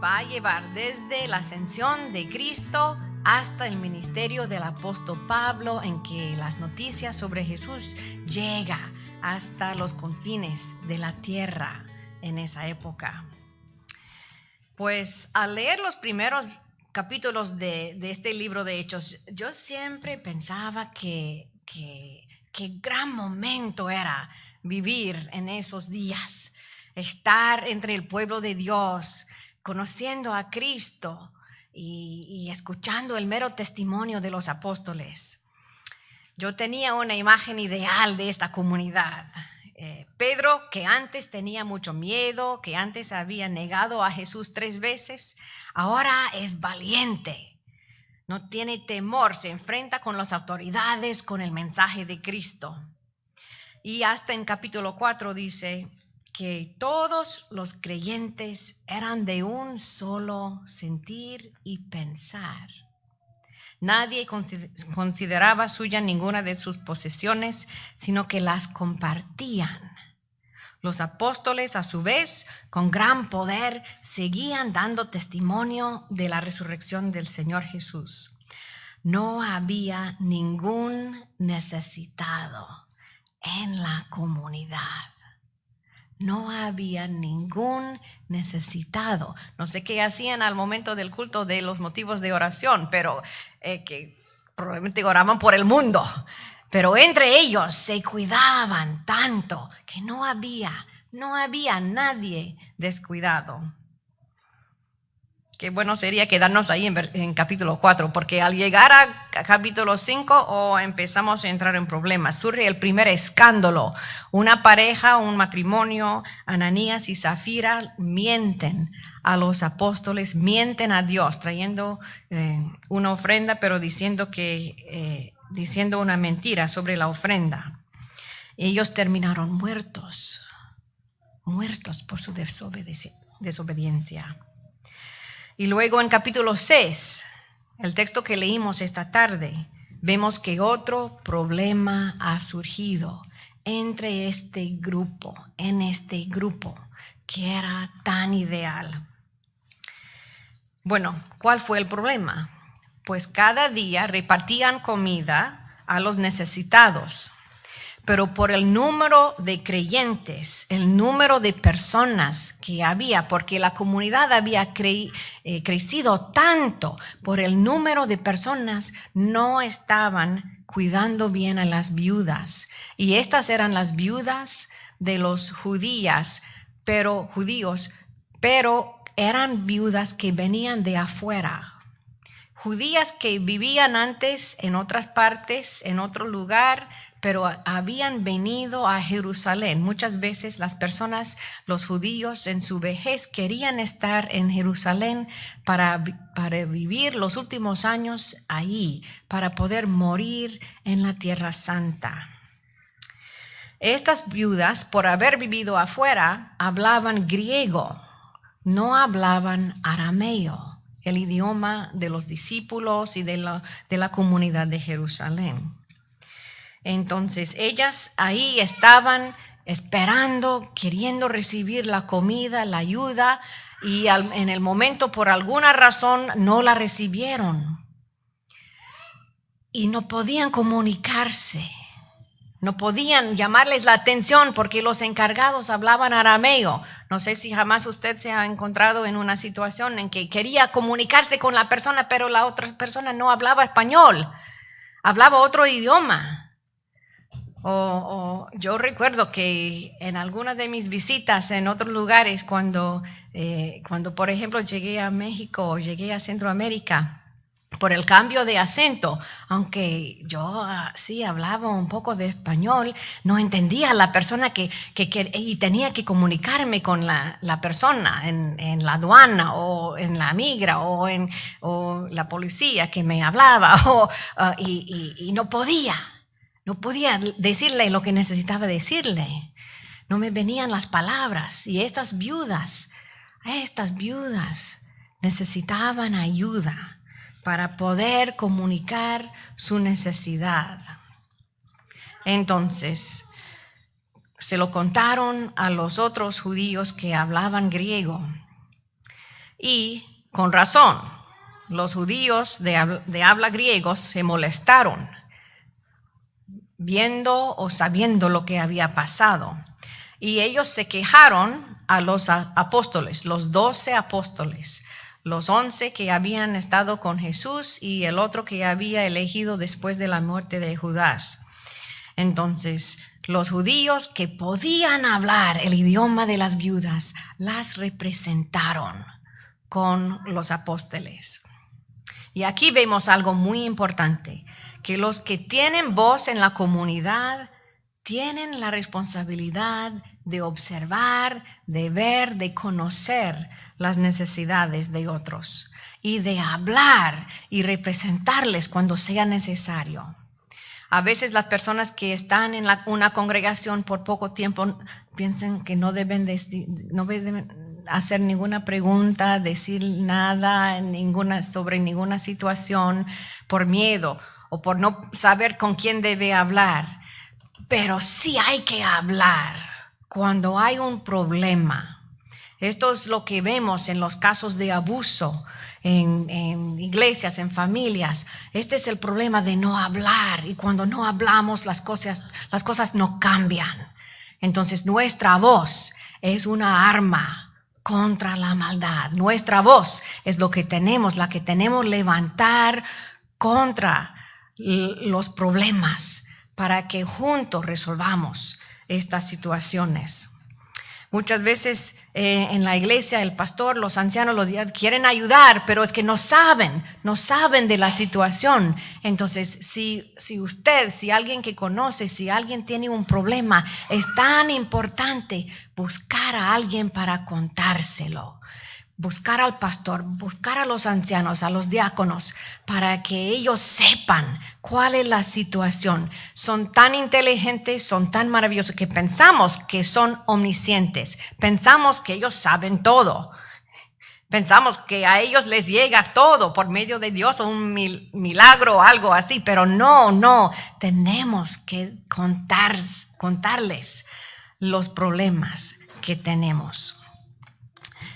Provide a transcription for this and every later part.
va a llevar desde la ascensión de Cristo hasta el ministerio del apóstol Pablo, en que las noticias sobre Jesús llega hasta los confines de la tierra en esa época. Pues al leer los primeros capítulos de este libro de Hechos, yo siempre pensaba que gran momento era vivir en esos días, estar entre el pueblo de Dios, conociendo a Cristo y escuchando el mero testimonio de los apóstoles. Yo tenía una imagen ideal de esta comunidad. Pedro, que antes tenía mucho miedo, que antes había negado a Jesús 3 veces, ahora es valiente. No tiene temor, se enfrenta con las autoridades, con el mensaje de Cristo. Y hasta en capítulo 4 dice que todos los creyentes eran de un solo sentir y pensar. Nadie consideraba suya ninguna de sus posesiones, sino que las compartían. Los apóstoles, a su vez, con gran poder, seguían dando testimonio de la resurrección del Señor Jesús. No había ningún necesitado en la comunidad. No había ningún necesitado. No sé qué hacían al momento del culto de los motivos de oración, pero que probablemente oraban por el mundo. Pero entre ellos se cuidaban tanto que no había nadie descuidado. Qué bueno sería quedarnos ahí en capítulo 4, porque al llegar a capítulo 5 empezamos a entrar en problemas. Surge el primer escándalo. Una pareja, un matrimonio, Ananías y Zafira, mienten a los apóstoles, mienten a Dios, trayendo una ofrenda, pero diciendo una mentira sobre la ofrenda. Ellos terminaron muertos por su desobediencia. Y luego en capítulo 6, el texto que leímos esta tarde, vemos que otro problema ha surgido en este grupo que era tan ideal. Bueno, ¿cuál fue el problema? Pues cada día repartían comida a los necesitados. Pero por el número de creyentes, el número de personas que había, porque la comunidad había crecido tanto, por el número de personas no estaban cuidando bien a las viudas. Y estas eran las viudas de los judíos, pero eran viudas que venían de afuera. Judías que vivían antes en otras partes, en otro lugar, pero habían venido a Jerusalén. Muchas veces las personas, los judíos en su vejez, querían estar en Jerusalén para vivir los últimos años allí, para poder morir en la Tierra Santa. Estas viudas, por haber vivido afuera, hablaban griego, no hablaban arameo, el idioma de los discípulos y de la comunidad de Jerusalén. Entonces ellas ahí estaban esperando, queriendo recibir la comida, la ayuda, y en el momento por alguna razón no la recibieron. Y no podían comunicarse, no podían llamarles la atención porque los encargados hablaban arameo. No sé si jamás usted se ha encontrado en una situación en que quería comunicarse con la persona, pero la otra persona no hablaba español, hablaba otro idioma. Yo recuerdo que en algunas de mis visitas en otros lugares, cuando por ejemplo llegué a México o llegué a Centroamérica, por el cambio de acento, aunque yo sí hablaba un poco de español, no entendía a la persona y tenía que comunicarme con la persona en la aduana o en la migra o la policía que me hablaba y no podía decirle lo que necesitaba decirle. No me venían las palabras. Y estas viudas necesitaban ayuda para poder comunicar su necesidad. Entonces, se lo contaron a los otros judíos que hablaban griego. Y con razón, los judíos de habla griegos se molestaron viendo o sabiendo lo que había pasado. Y ellos se quejaron a los apóstoles, los 12 apóstoles, los 11 que habían estado con Jesús y el otro que había elegido después de la muerte de Judas. Entonces, los judíos que podían hablar el idioma de las viudas, las representaron con los apóstoles. Y aquí vemos algo muy importante, que los que tienen voz en la comunidad tienen la responsabilidad de observar, de ver, de conocer las necesidades de otros y de hablar y representarles cuando sea necesario. A veces las personas que están en una congregación por poco tiempo piensan que no deben hacer ninguna pregunta, decir nada sobre ninguna situación por miedo o por no saber con quién debe hablar. Pero sí hay que hablar cuando hay un problema. Esto es lo que vemos en los casos de abuso en iglesias, en familias. Este es el problema de no hablar, y cuando no hablamos las cosas no cambian. Entonces nuestra voz es una arma contra la maldad. Nuestra voz es la que tenemos levantar contra los problemas para que juntos resolvamos estas situaciones. Muchas veces en la iglesia el pastor, los ancianos, quieren ayudar, pero es que no saben de la situación. Entonces, si alguien que conoce, si alguien tiene un problema, es tan importante buscar a alguien para contárselo. Buscar al pastor, buscar a los ancianos, a los diáconos, para que ellos sepan cuál es la situación. Son tan inteligentes, son tan maravillosos que pensamos que son omniscientes. Pensamos que ellos saben todo. Pensamos que a ellos les llega todo por medio de Dios o un milagro o algo así, pero no. Tenemos que contarles los problemas que tenemos.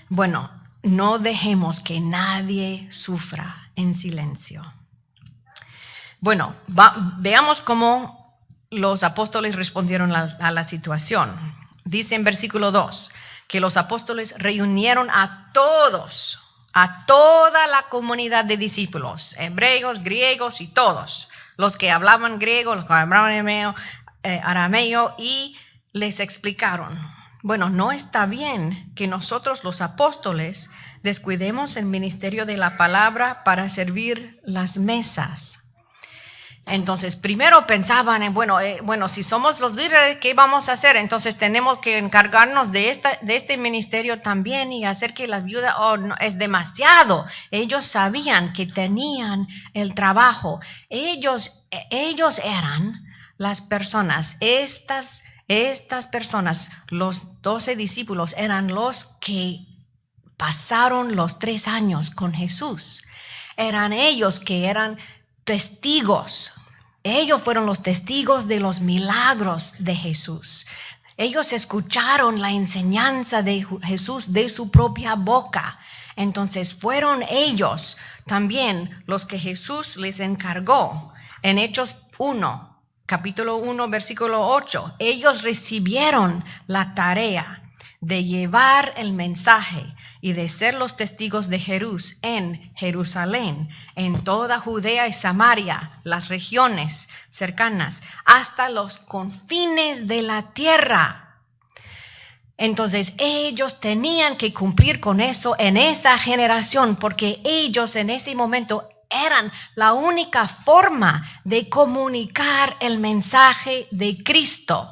Bueno, no dejemos que nadie sufra en silencio. Bueno, veamos cómo los apóstoles respondieron a la situación. Dice en versículo 2 que los apóstoles reunieron a toda la comunidad de discípulos, hebreos, griegos y todos, los que hablaban griego, los que hablaban arameo, y les explicaron: bueno, no está bien que nosotros los apóstoles descuidemos el ministerio de la palabra para servir las mesas. Entonces, primero pensaban en, bueno, si somos los líderes, ¿qué vamos a hacer? Entonces tenemos que encargarnos de este ministerio también y hacer que las viudas, no, es demasiado. Ellos sabían que tenían el trabajo. Ellos eran las personas, estas personas, los 12 discípulos, eran los que pasaron los 3 años con Jesús. Eran ellos que eran testigos. Ellos fueron los testigos de los milagros de Jesús. Ellos escucharon la enseñanza de Jesús de su propia boca. Entonces fueron ellos también los que Jesús les encargó. En Hechos 1, capítulo 1, versículo 8, ellos recibieron la tarea de llevar el mensaje y de ser los testigos de Jesús en Jerusalén, en toda Judea y Samaria, las regiones cercanas, hasta los confines de la tierra. Entonces ellos tenían que cumplir con eso en esa generación, porque ellos en ese momento eran la única forma de comunicar el mensaje de Cristo.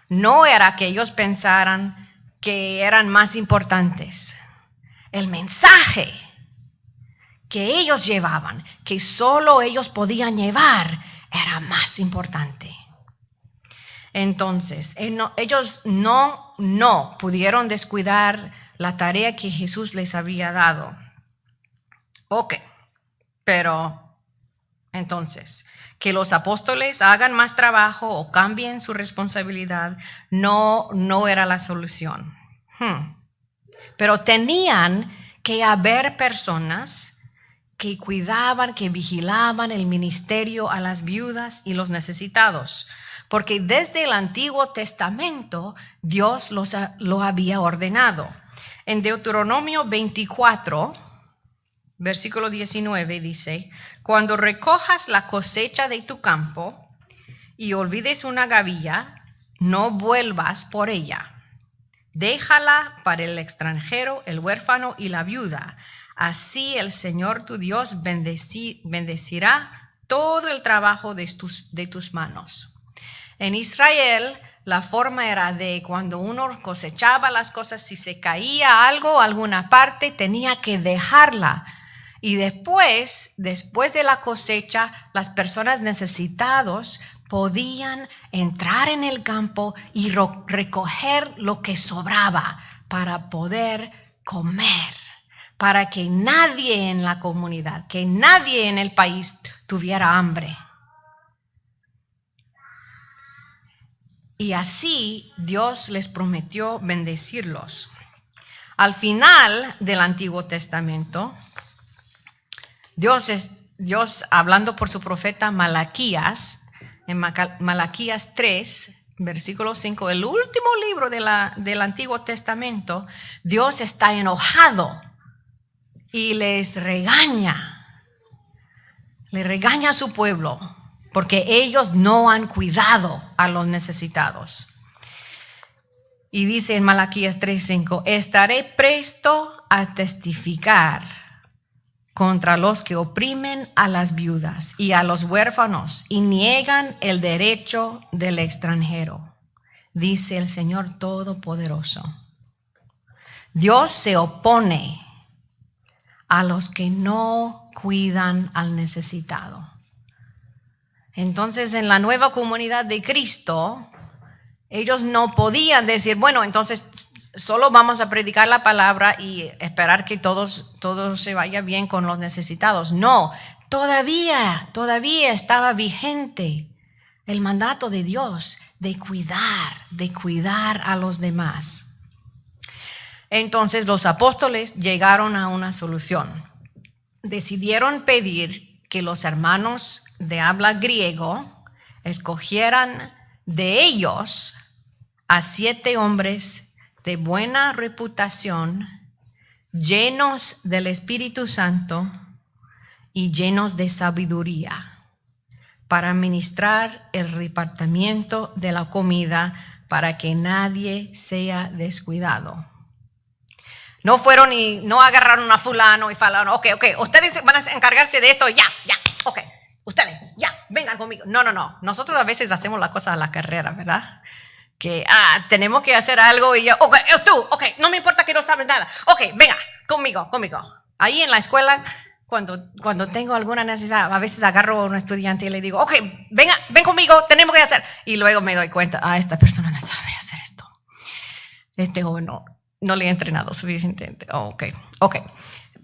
No era que ellos pensaran que eran más importantes. El mensaje que ellos llevaban, que solo ellos podían llevar, era más importante. Entonces, ellos no pudieron descuidar la tarea que Jesús les había dado. Ok, pero entonces, que los apóstoles hagan más trabajo o cambien su responsabilidad no era la solución. Pero tenían que haber personas que cuidaban, que vigilaban el ministerio a las viudas y los necesitados. Porque desde el Antiguo Testamento Dios lo había ordenado. En Deuteronomio 24, versículo 19 dice: cuando recojas la cosecha de tu campo y olvides una gavilla, no vuelvas por ella. Déjala para el extranjero, el huérfano y la viuda. Así el Señor tu Dios bendecirá todo el trabajo de tus manos. En Israel, la forma era de cuando uno cosechaba las cosas, si se caía algo, alguna parte, tenía que dejarla. Y después de la cosecha, las personas necesitadas podían entrar en el campo y recoger lo que sobraba para poder comer, para que nadie en la comunidad, que nadie en el país tuviera hambre. Y así Dios les prometió bendecirlos. Al final del Antiguo Testamento, Dios hablando por su profeta Malaquías, en Malaquías 3, versículo 5, el último libro del Antiguo Testamento, Dios está enojado y le regaña a su pueblo, porque ellos no han cuidado a los necesitados. Y dice en Malaquías 3:5, estaré presto a testificar contra los que oprimen a las viudas y a los huérfanos y niegan el derecho del extranjero, dice el Señor Todopoderoso. Dios se opone a los que no cuidan al necesitado. Entonces, en la nueva comunidad de Cristo, ellos no podían decir, bueno, entonces solo vamos a predicar la palabra y esperar que todo se vaya bien con los necesitados. No, todavía estaba vigente el mandato de Dios de cuidar a los demás. Entonces los apóstoles llegaron a una solución. Decidieron pedir que los hermanos de habla griego escogieran de ellos a 7 hombres de buena reputación, llenos del Espíritu Santo y llenos de sabiduría, para administrar el repartimiento de la comida para que nadie sea descuidado. No fueron y no agarraron a fulano y falaron, ok, ustedes van a encargarse de esto, ya, ok, ustedes, ya, vengan conmigo. No, nosotros a veces hacemos la cosa a la carrera, ¿verdad? Que tenemos que hacer algo y yo, ok, no me importa que no sabes nada, ok, venga, conmigo. Ahí en la escuela, cuando tengo alguna necesidad, a veces agarro a un estudiante y le digo, ok, ven conmigo, tenemos que hacer. Y luego me doy cuenta, esta persona no sabe hacer esto. Este joven no le he entrenado suficientemente. Ok.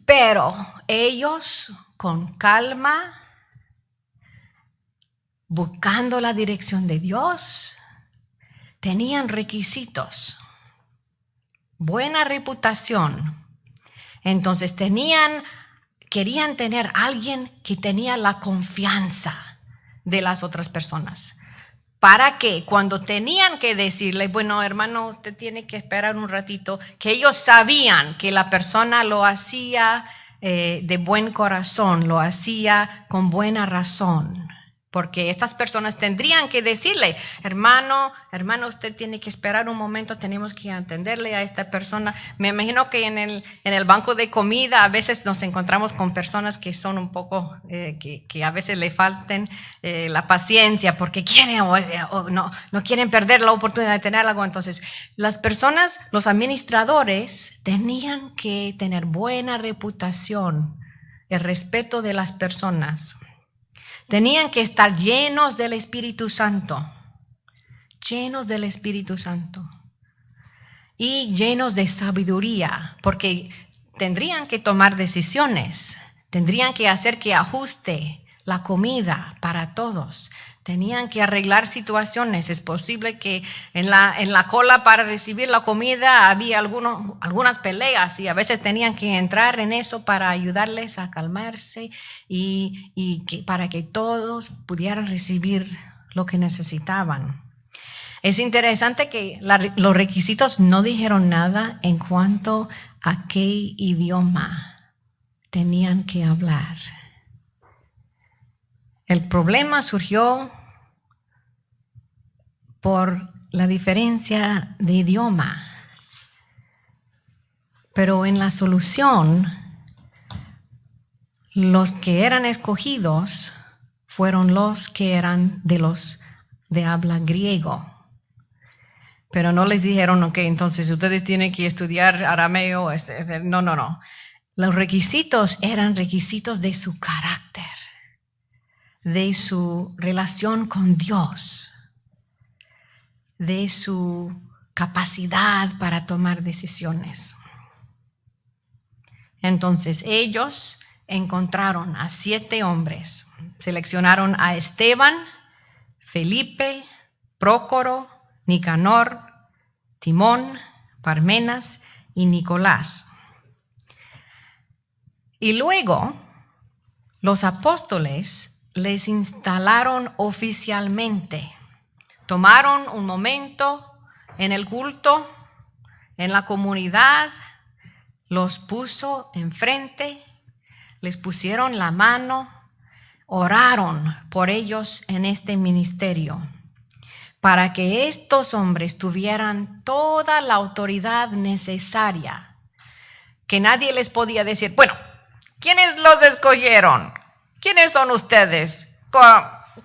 Pero ellos con calma, buscando la dirección de Dios, tenían requisitos, buena reputación. Entonces querían tener alguien que tenía la confianza de las otras personas. Para que cuando tenían que decirle, bueno, hermano, usted tiene que esperar un ratito, que ellos sabían que la persona lo hacía de buen corazón, lo hacía con buena razón. Porque estas personas tendrían que decirle, hermano, usted tiene que esperar un momento, tenemos que atenderle a esta persona. Me imagino que en el banco de comida a veces nos encontramos con personas que son un poco, que a veces le falten la paciencia porque quieren o no quieren perder la oportunidad de tener algo. Entonces, las personas, los administradores, tenían que tener buena reputación, el respeto de las personas. Tenían que estar llenos del Espíritu Santo y llenos de sabiduría, porque tendrían que tomar decisiones, tendrían que hacer que ajuste la comida para todos, Tenían que arreglar situaciones. Es posible que en la cola para recibir la comida había algunas peleas y a veces tenían que entrar en eso para ayudarles a calmarse para que todos pudieran recibir lo que necesitaban. Es interesante que los requisitos no dijeron nada en cuanto a qué idioma tenían que hablar. El problema surgió por la diferencia de idioma. Pero en la solución, los que eran escogidos fueron los que eran de habla griego. Pero no les dijeron, ok, entonces ustedes tienen que estudiar arameo. No. Los requisitos eran requisitos de su carácter, de su relación con Dios, de su capacidad para tomar decisiones. Entonces ellos encontraron a 7 hombres. Seleccionaron a Esteban, Felipe, Prócoro, Nicanor, Timón, Parmenas y Nicolás. Y luego los apóstoles les instalaron oficialmente. Tomaron un momento en el culto, en la comunidad, los puso enfrente, les pusieron la mano, oraron por ellos en este ministerio, para que estos hombres tuvieran toda la autoridad necesaria, que nadie les podía decir, bueno, ¿quiénes los escogieron? ¿Quiénes son ustedes?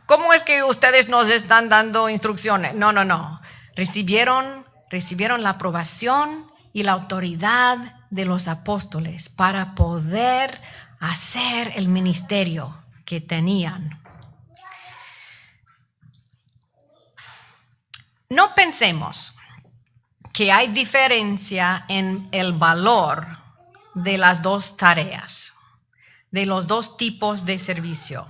¿Cómo es que ustedes nos están dando instrucciones? No. Recibieron la aprobación y la autoridad de los apóstoles para poder hacer el ministerio que tenían. No pensemos que hay diferencia en el valor de las dos tareas, de los dos tipos de servicio.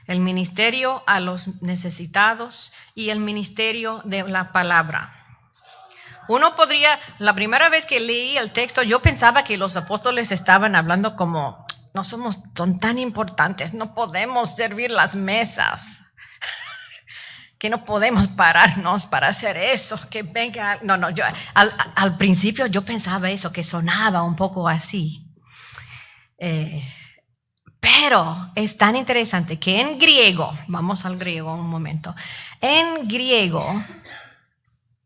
El ministerio a los necesitados y el ministerio de la palabra. La primera vez que leí el texto, yo pensaba que los apóstoles estaban hablando como, son tan importantes, no podemos servir las mesas, que no podemos pararnos para hacer eso, que venga. No, yo al principio yo pensaba eso, que sonaba un poco así. Pero es tan interesante que en griego, vamos al griego un momento, en griego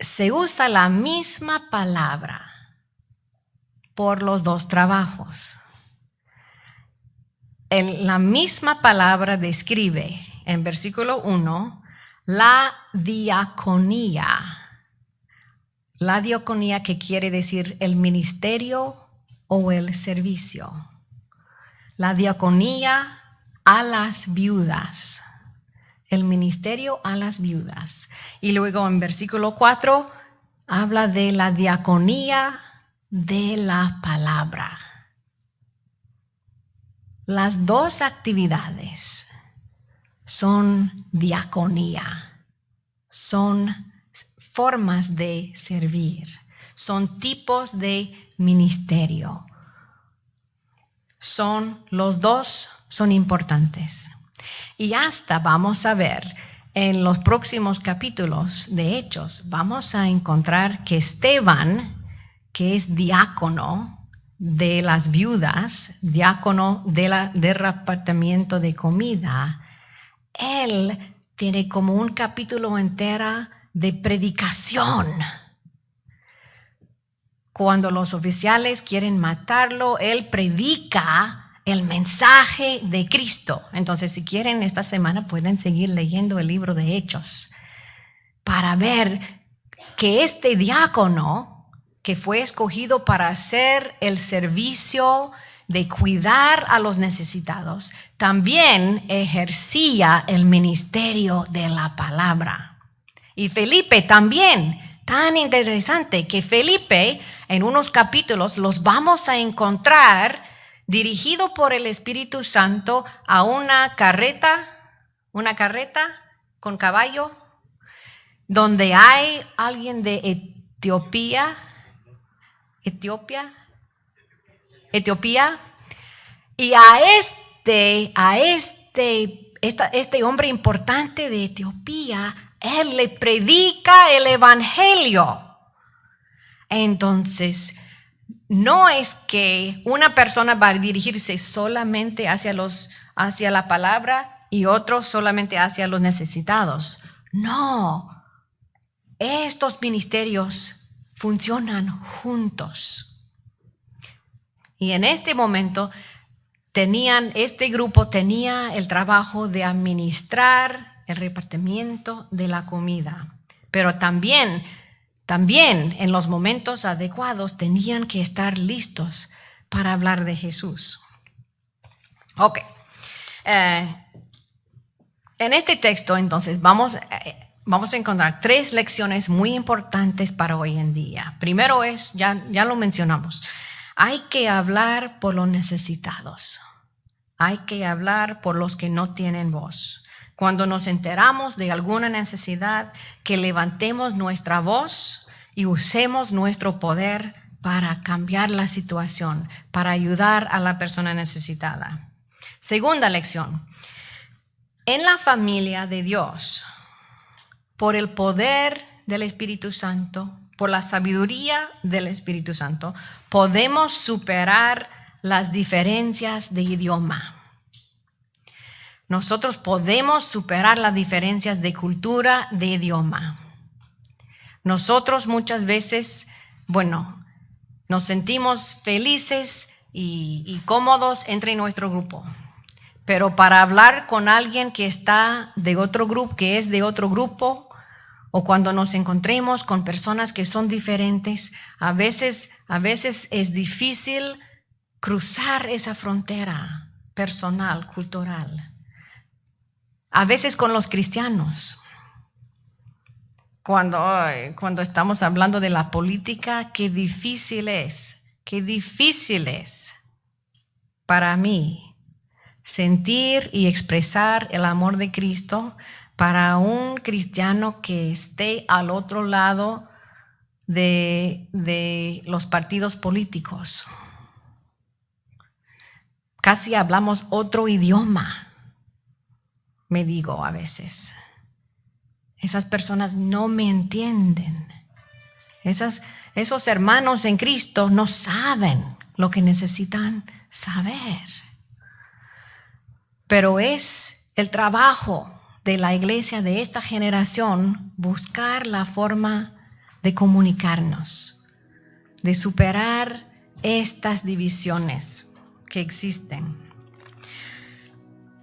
se usa la misma palabra por los dos trabajos. La misma palabra describe en versículo 1 la diaconía. La diaconía, que quiere decir el ministerio o el servicio. La diaconía a las viudas, el ministerio a las viudas. Y luego en versículo 4 habla de la diaconía de la palabra. Las dos actividades son diaconía, son formas de servir, son tipos de ministerio. Los dos son importantes. Y hasta vamos a ver en los próximos capítulos de Hechos, vamos a encontrar que Esteban, que es diácono de las viudas, diácono del repartimiento de comida, él tiene como un capítulo entero de predicación. Cuando los oficiales quieren matarlo, él predica el mensaje de Cristo. Entonces, si quieren, esta semana pueden seguir leyendo el libro de Hechos para ver que este diácono que fue escogido para hacer el servicio de cuidar a los necesitados, también ejercía el ministerio de la palabra. Y Felipe también. Tan interesante que Felipe, en unos capítulos, los vamos a encontrar dirigido por el Espíritu Santo a una carreta con caballo, donde hay alguien de Etiopía, y este hombre importante de Etiopía, él le predica el evangelio. Entonces, no es que una persona va a dirigirse solamente hacia la palabra y otro solamente hacia los necesitados. No, estos ministerios funcionan juntos. Y en este momento este grupo tenía el trabajo de administrar el repartimiento de la comida, pero también en los momentos adecuados tenían que estar listos para hablar de Jesús. Ok. En este texto, entonces, vamos a encontrar 3 lecciones muy importantes para hoy en día. Primero es, ya lo mencionamos, hay que hablar por los necesitados. Hay que hablar por los que no tienen voz. Cuando nos enteramos de alguna necesidad, que levantemos nuestra voz y usemos nuestro poder para cambiar la situación, para ayudar a la persona necesitada. Segunda lección. En la familia de Dios, por el poder del Espíritu Santo, por la sabiduría del Espíritu Santo, podemos superar las diferencias de idioma. Nosotros podemos superar las diferencias de cultura, de idioma. Nosotros muchas veces, nos sentimos felices y cómodos entre nuestro grupo. Pero para hablar con alguien que está de otro grupo, que es de otro grupo, o cuando nos encontremos con personas que son diferentes, a veces es difícil cruzar esa frontera personal, cultural. A veces con los cristianos. Cuando estamos hablando de la política, qué difícil es para mí sentir y expresar el amor de Cristo para un cristiano que esté al otro lado de los partidos políticos. Casi hablamos otro idioma, me digo a veces. Esas personas no me entienden. Esos hermanos en Cristo no saben lo que necesitan saber. Pero es el trabajo de la iglesia de esta generación buscar la forma de comunicarnos, de superar estas divisiones que existen.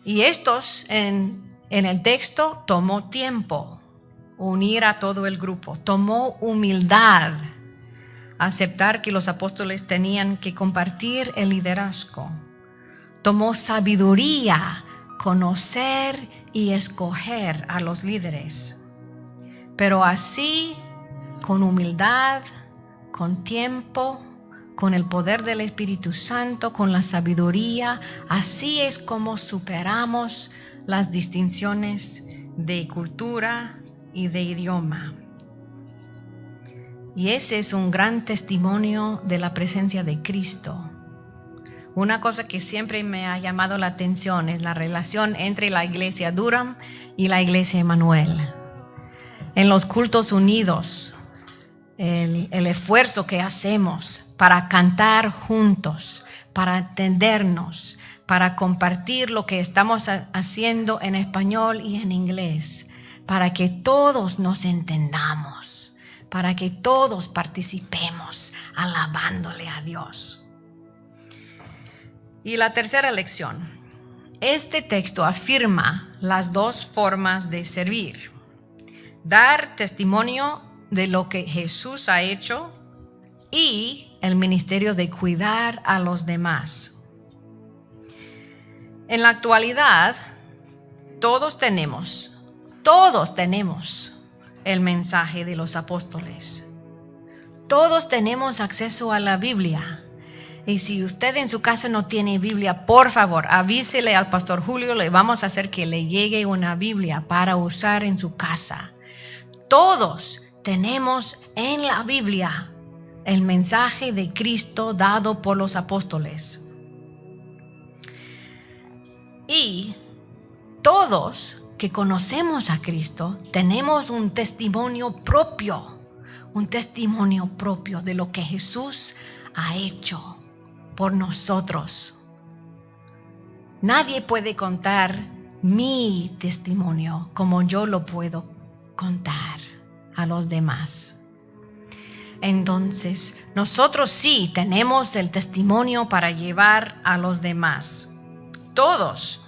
Y estos en el texto tomó tiempo unir a todo el grupo, tomó humildad aceptar que los apóstoles tenían que compartir el liderazgo, tomó sabiduría conocer y escoger a los líderes, pero así con humildad, con tiempo, con el poder del Espíritu Santo, con la sabiduría, así es como superamos las distinciones de cultura y de idioma. Y ese es un gran testimonio de la presencia de Cristo. Una cosa que siempre me ha llamado la atención es la relación entre la iglesia Durham y la iglesia Emmanuel. En los cultos unidos, el esfuerzo que hacemos para cantar juntos, para entendernos, para compartir lo que estamos haciendo en español y en inglés, para que todos nos entendamos, para que todos participemos alabándole a Dios. Y la tercera lección. Este texto afirma las 2 formas de servir. Dar testimonio de lo que Jesús ha hecho y el ministerio de cuidar a los demás. En la actualidad, todos tenemos el mensaje de los apóstoles. Todos tenemos acceso a la Biblia. Y si usted en su casa no tiene Biblia, por favor, avísele al pastor Julio, le vamos a hacer que le llegue una Biblia para usar en su casa. Todos tenemos en la Biblia el mensaje de Cristo dado por los apóstoles. Y todos que conocemos a Cristo tenemos un testimonio propio de lo que Jesús ha hecho por nosotros. Nadie puede contar mi testimonio como yo lo puedo contar a los demás. Entonces, nosotros sí tenemos el testimonio para llevar a los demás. Todos.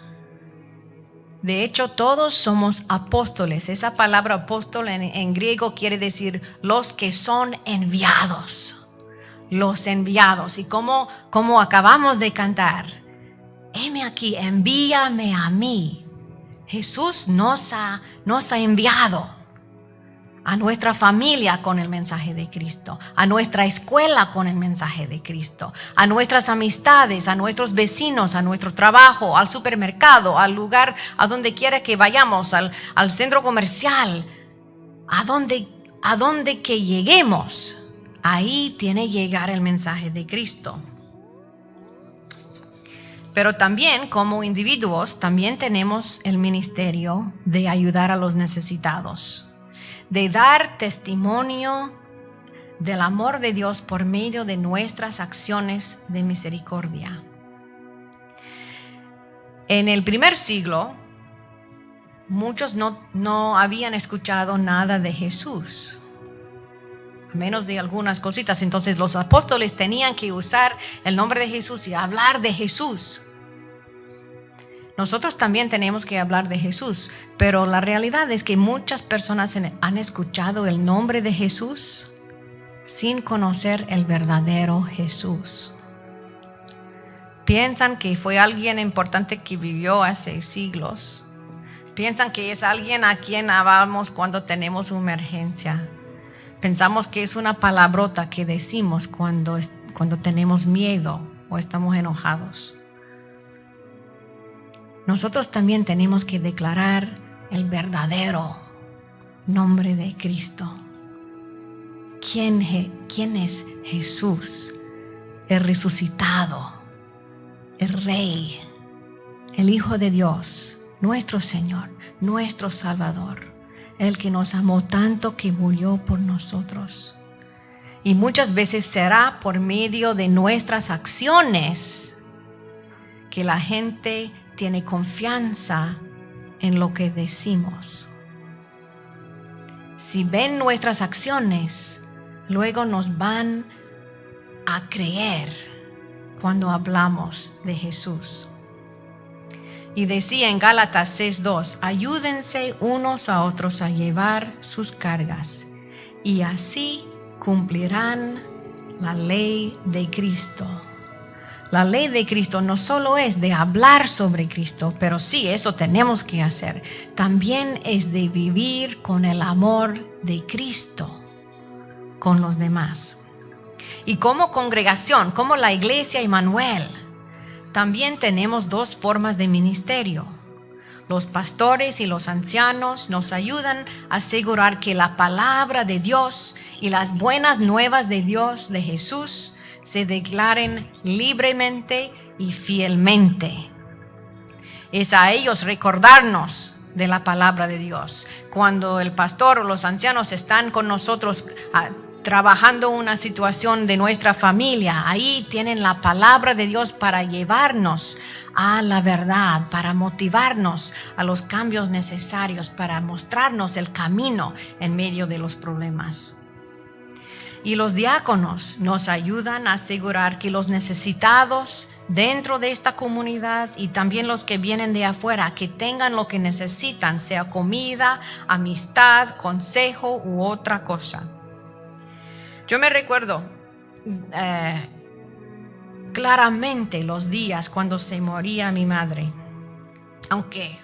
De hecho, todos somos apóstoles. Esa palabra apóstol en griego quiere decir los que son enviados. Los enviados. Y como acabamos de cantar, heme aquí, envíame a mí. Jesús nos ha enviado a nuestra familia con el mensaje de Cristo, a nuestra escuela con el mensaje de Cristo, a nuestras amistades, a nuestros vecinos, a nuestro trabajo, al supermercado, al lugar, a donde quiera que vayamos, al centro comercial, a donde que lleguemos. Ahí tiene que llegar el mensaje de Cristo. Pero también como individuos, también tenemos el ministerio de ayudar a los necesitados, de dar testimonio del amor de Dios por medio de nuestras acciones de misericordia. En el primer siglo, muchos no habían escuchado nada de Jesús, a menos de algunas cositas. Entonces los apóstoles tenían que usar el nombre de Jesús y hablar de Jesús. Nosotros también tenemos que hablar de Jesús, pero la realidad es que muchas personas han escuchado el nombre de Jesús sin conocer el verdadero Jesús. Piensan que fue alguien importante que vivió hace siglos. Piensan que es alguien a quien hablamos cuando tenemos una emergencia. Pensamos que es una palabrota que decimos cuando tenemos miedo o estamos enojados. Nosotros también tenemos que declarar el verdadero nombre de Cristo. ¿Quién es Jesús? El resucitado, el Rey, el Hijo de Dios, nuestro Señor, nuestro Salvador. El que nos amó tanto que murió por nosotros. Y muchas veces será por medio de nuestras acciones que la gente tiene confianza en lo que decimos. Si ven nuestras acciones, luego nos van a creer cuando hablamos de Jesús. Y decía en Gálatas 6:2, ayúdense unos a otros a llevar sus cargas, y así cumplirán la ley de Cristo. La ley de Cristo no solo es de hablar sobre Cristo, pero sí, eso tenemos que hacer. También es de vivir con el amor de Cristo con los demás. Y como congregación, como la iglesia Emmanuel, también tenemos dos formas de ministerio. Los pastores y los ancianos nos ayudan a asegurar que la palabra de Dios y las buenas nuevas de Dios, de Jesús, se declaren libremente y fielmente. Es a ellos recordarnos de la palabra de Dios. Cuando el pastor o los ancianos están con nosotros trabajando una situación de nuestra familia, ahí tienen la palabra de Dios para llevarnos a la verdad, para motivarnos a los cambios necesarios, para mostrarnos el camino en medio de los problemas. Y los diáconos nos ayudan a asegurar que los necesitados dentro de esta comunidad y también los que vienen de afuera, que tengan lo que necesitan, sea comida, amistad, consejo u otra cosa. Yo me recuerdo claramente los días cuando se moría mi madre, aunque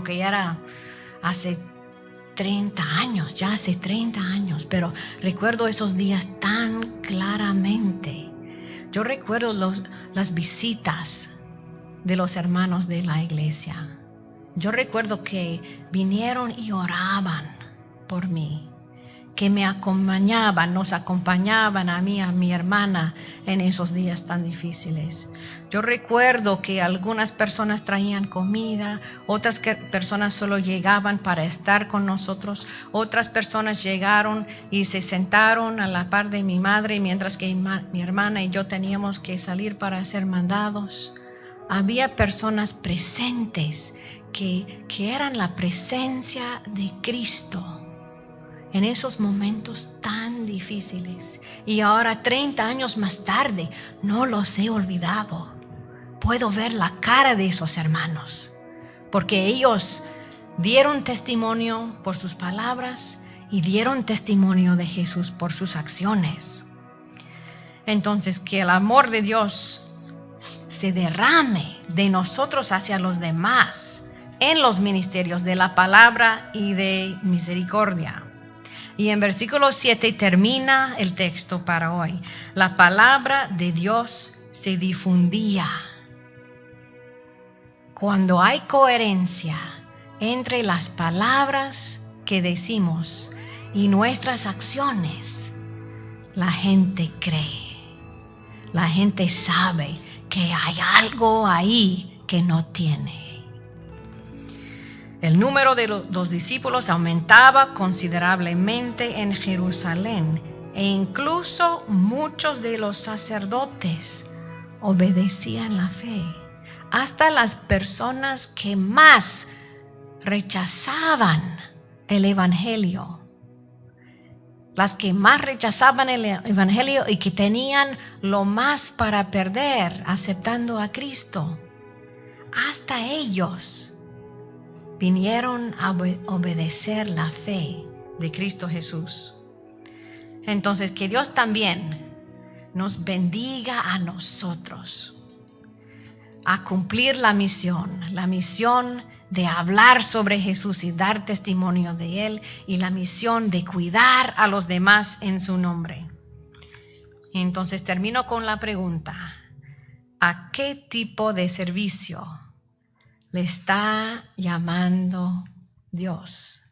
era hace 30 años, pero recuerdo esos días tan claramente, Yo recuerdo las visitas de los hermanos de la iglesia. Yo recuerdo que vinieron y oraban por mí, que nos acompañaban a mí, a mi hermana en esos días tan difíciles. Yo recuerdo que algunas personas traían comida, otras personas solo llegaban para estar con nosotros, otras personas llegaron y se sentaron a la par de mi madre mientras que mi hermana y yo teníamos que salir para hacer mandados. Había personas presentes que eran la presencia de Cristo en esos momentos tan difíciles. Y ahora, 30 años más tarde, no los he olvidado. Puedo ver la cara de esos hermanos, porque ellos dieron testimonio por sus palabras y dieron testimonio de Jesús por sus acciones. Entonces, que el amor de Dios se derrame de nosotros hacia los demás en los ministerios de la palabra y de misericordia. Y en versículo 7 termina el texto para hoy. La palabra de Dios se difundía. Cuando hay coherencia entre las palabras que decimos y nuestras acciones, la gente cree. La gente sabe que hay algo ahí que no tiene. El número de los discípulos aumentaba considerablemente en Jerusalén e incluso muchos de los sacerdotes obedecían la fe. Hasta las personas que más rechazaban el evangelio, las que más rechazaban el evangelio y que tenían lo más para perder aceptando a Cristo, hasta ellos vinieron a obedecer la fe de Cristo Jesús. Entonces, que Dios también nos bendiga a nosotros a cumplir la misión de hablar sobre Jesús y dar testimonio de Él, y la misión de cuidar a los demás en su nombre. Entonces termino con la pregunta: ¿a qué tipo de servicio le está llamando Dios?